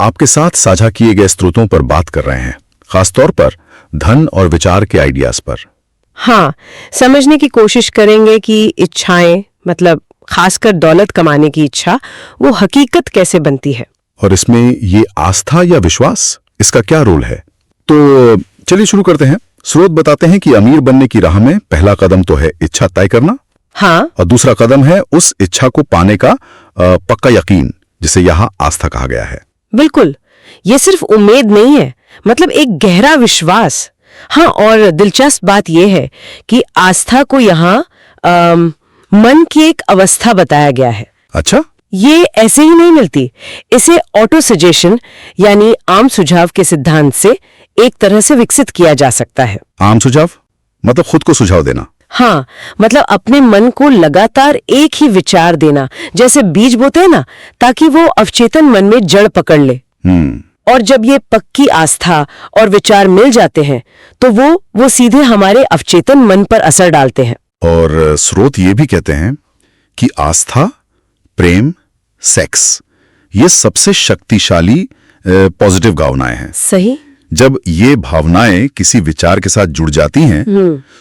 आपके साथ साझा किए गए स्रोतों पर बात कर रहे हैं, खासतौर पर धन और विचार के आइडियाज पर। हाँ, समझने की कोशिश करेंगे कि इच्छाएं, मतलब खासकर दौलत कमाने की इच्छा, वो हकीकत कैसे बनती है। और इसमें ये आस्था या विश्वास, इसका क्या रोल है? तो चलिए शुरू करते हैं। स्रोत बताते हैं कि अमीर बनने की राह में पहला कदम तो है इच्छा तय करना। हाँ, और दूसरा कदम है उस इच्छा को पाने का पक्का यकीन, जिसे यहाँ आस्था कहा गया है। बिल्कुल, ये सिर्फ उम्मीद नहीं है, मतलब एक गहरा विश्वास। हाँ, और दिलचस्प बात यह है कि आस्था को यहाँ मन की एक अवस्था बताया गया है। अच्छा, ये ऐसे ही नहीं मिलती। इसे ऑटो सजेशन यानी आम सुझाव के सिद्धांत से एक तरह से विकसित किया जा सकता है। आम सुझाव मतलब खुद को सुझाव देना। हाँ, मतलब अपने मन को लगातार एक ही विचार देना, जैसे बीज बोते हैं ना, ताकि वो अवचेतन मन में जड़ पकड़ ले। और जब ये पक्की आस्था और विचार मिल जाते हैं तो वो सीधे हमारे अवचेतन मन पर असर डालते हैं। और स्रोत ये भी कहते हैं कि आस्था, प्रेम, सेक्स, ये सबसे शक्तिशाली पॉजिटिव भावनाएं हैं। सही। जब ये भावनाएं किसी विचार के साथ जुड़ जाती हैं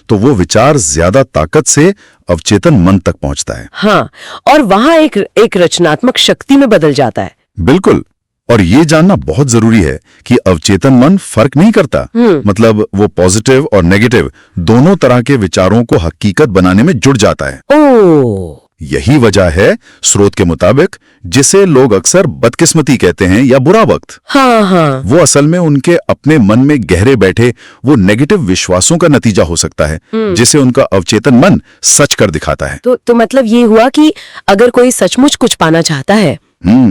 तो वो विचार ज्यादा ताकत से अवचेतन मन तक पहुंचता है। हाँ, और वहां एक रचनात्मक शक्ति में बदल जाता है। बिल्कुल। और ये जानना बहुत जरूरी है कि अवचेतन मन फर्क नहीं करता, मतलब वो पॉजिटिव और नेगेटिव दोनों तरह के विचारों को हकीकत बनाने में जुड़ जाता है। ओह, यही वजह है स्रोत के मुताबिक जिसे लोग अक्सर बदकिस्मती कहते हैं या बुरा वक्त। हाँ हाँ, वो असल में उनके अपने मन में गहरे बैठे वो नेगेटिव विश्वासों का नतीजा हो सकता है, जिसे उनका अवचेतन मन सच कर दिखाता है। तो मतलब ये हुआ कि अगर कोई सचमुच कुछ पाना चाहता है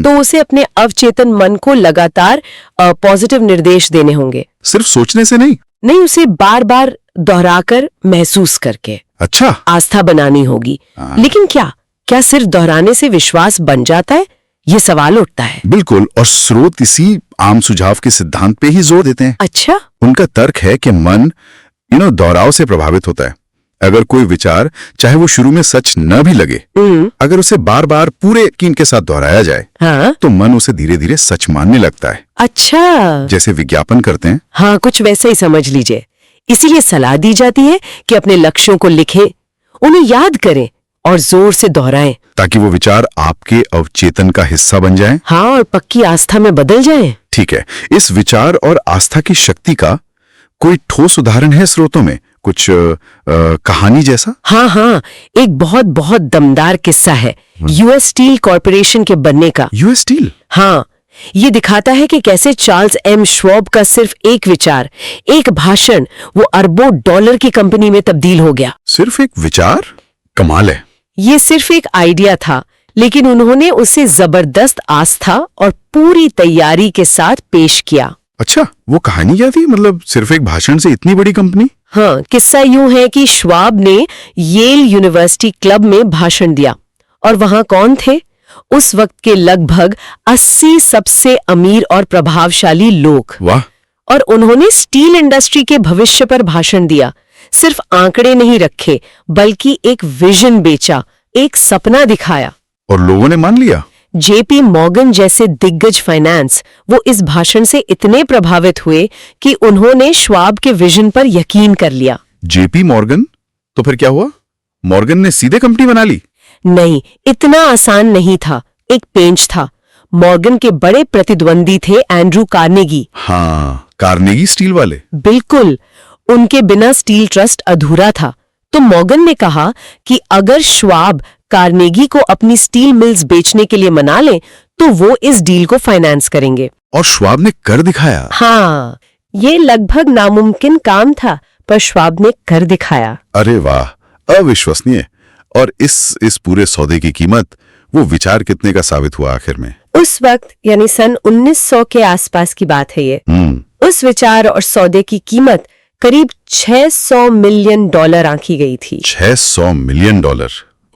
तो उसे अपने अवचेतन मन को लगातार पॉजिटिव निर्देश देने होंगे। सिर्फ सोचने से नहीं, उसे बार बार दोहराकर महसूस करके अच्छा आस्था बनानी होगी। लेकिन क्या सिर्फ दोहराने से विश्वास बन जाता है? ये सवाल उठता है। बिल्कुल, और स्रोत इसी आम सुझाव के सिद्धांत पे ही जोर देते हैं। अच्छा, उनका तर्क है कि मन दोहराव से प्रभावित होता है। अगर कोई विचार, चाहे वो शुरू में सच न भी लगे, अगर उसे बार बार पूरे यकीन के साथ दोहराया जाए, हाँ? तो मन उसे धीरे धीरे सच मानने लगता है। अच्छा, जैसे विज्ञापन करते हैं। हाँ, कुछ वैसे ही समझ लीजिए। इसीलिए सलाह दी जाती है कि अपने लक्ष्यों को लिखें, उन्हें याद करें और जोर से दोहराएं, ताकि वो विचार आपके अवचेतन का हिस्सा बन जाएं। हाँ, और पक्की आस्था में बदल जाएं। ठीक है, इस विचार और आस्था की शक्ति का कोई ठोस उदाहरण है स्रोतों में? कुछ कहानी जैसा? हाँ, एक बहुत दमदार किस्सा है यूएस स्टील कॉरपोरेशन के बनने का। US steel? हाँ, ये दिखाता है कि कैसे चार्ल्स एम श्वाब का सिर्फ एक विचार, एक भाषण, वो अरबों डॉलर की कंपनी में तब्दील हो गया। सिर्फ एक विचार? कमाल है। ये सिर्फ एक आइडिया था, लेकिन उन्होंने उसे जबरदस्त आस्था और पूरी तैयारी के साथ पेश किया। अच्छा, वो कहानी क्या थी? मतलब सिर्फ एक भाषण से इतनी बड़ी कंपनी? हाँ, किस्सा यूं है कि श्वाब ने येल यूनिवर्सिटी क्लब में भाषण दिया, और वहां कौन थे? उस वक्त के लगभग 80 सबसे अमीर और प्रभावशाली लोग। वाह! और उन्होंने स्टील इंडस्ट्री के भविष्य पर भाषण दिया। सिर्फ आंकड़े नहीं रखे, बल्कि एक विजन बेचा, एक सपना दिखाया। और लोगों ने मान लिया? जेपी मॉर्गन जैसे दिग्गज फाइनेंस वो इस भाषण से इतने प्रभावित हुए कि उन्होंने श्वाब के विजन पर यकीन कर लिया। JP Morgan? तो फिर क्या हुआ? मॉर्गन ने सीधे कंपनी बना ली? नहीं, इतना आसान नहीं था। एक पेंच था। मॉर्गन के बड़े प्रतिद्वंदी थे एंड्रू कार्नेगी। हाँ, कार्नेगी स्टील वाले। बिल्कुल, उनके बिना स्टील ट्रस्ट अधूरा था। तो मॉर्गन ने कहा कि अगर श्वाब कार्नेगी को अपनी स्टील मिल्स बेचने के लिए मना ले तो वो इस डील को फाइनेंस करेंगे। और श्वाब ने कर दिखाया? हाँ, ये लगभग नामुमकिन काम था, पर श्वाब ने कर दिखाया। अरे वाह, अविश्वसनीय। और इस पूरे सौदे की कीमत, वो विचार कितने का साबित हुआ आखिर में? उस वक्त यानी सन 1900 के आसपास की बात है ये। उस विचार और सौदे की कीमत करीब $600 मिलियन आंकी गई थी। $600 मिलियन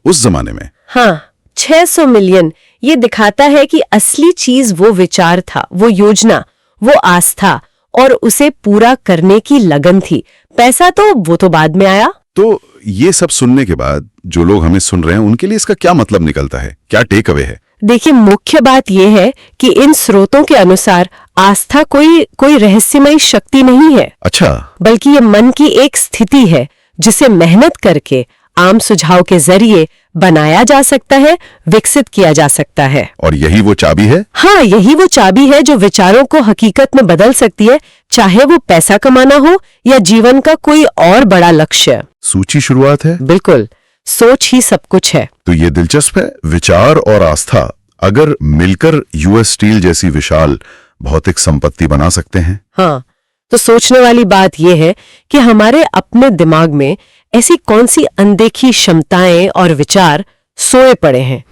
उस जमाने में? हाँ, 600 मिलियन। ये दिखाता है कि असली चीज वो विचार था, वो योजना, वो आस्था और उसे पूरा करने की लगन थी। पैसा तो वो तो बाद में आया। तो ये सब सुनने के बाद जो लोग हमें सुन रहे हैं उनके लिए इसका क्या मतलब निकलता है? क्या टेक अवे है? देखिए, मुख्य बात यह है कि इन स्रोतों के अनुसार आस्था कोई रहस्यमयी शक्ति नहीं है। अच्छा। बल्कि ये मन की एक स्थिति है जिसे मेहनत करके आम सुझाव के जरिए बनाया जा सकता है, विकसित किया जा सकता है। और यही वो चाबी है? हाँ, यही वो चाबी है जो विचारों को हकीकत में बदल सकती है, चाहे वो पैसा कमाना हो या जीवन का कोई और बड़ा लक्ष्य। सूची शुरुआत है। बिल्कुल, सोच ही सब कुछ है। तो ये दिलचस्प है, विचार और आस्था अगर मिलकर यूएस स्टील जैसी विशाल भौतिक संपत्ति बना सकते हैं। हाँ, तो सोचने वाली बात यह है कि हमारे अपने दिमाग में ऐसी कौन सी अनदेखी क्षमताएं और विचार सोए पड़े हैं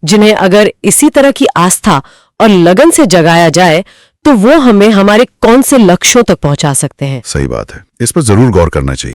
जिन्हें अगर इसी तरह की आस्था और लगन से जगाया जाए तो वो हमें हमारे कौन से लक्ष्यों तक पहुंचा सकते हैं। सही बात है, इस पर जरूर गौर करना चाहिए।